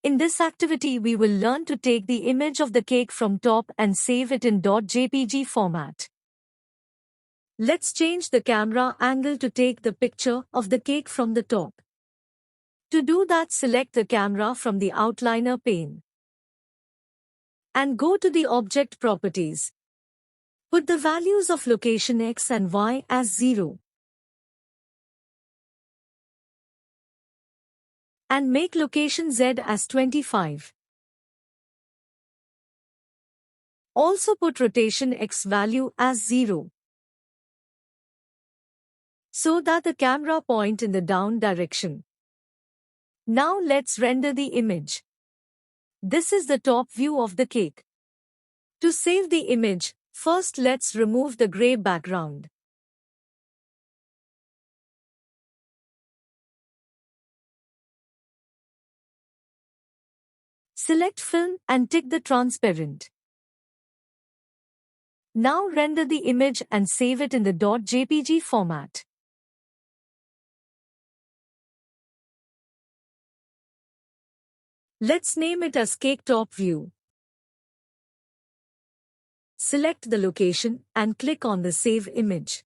In this activity, we will learn to take the image of the cake from top and save it in .jpg format. Let's change the camera angle to take the picture of the cake from the top. To do that, select the camera from the outliner pane and go to the object properties. Put the values of location X and Y as 0. And make location Z as 25. Also put rotation X value as 0, so that the camera point in the down direction. Now let's render the image. This is the top view of the cake. To save the image, first let's remove the gray background. Select Film and tick the transparent. Now render the image and save it in the .jpg format. Let's name it as Cake Top View. Select the location and click on the Save Image.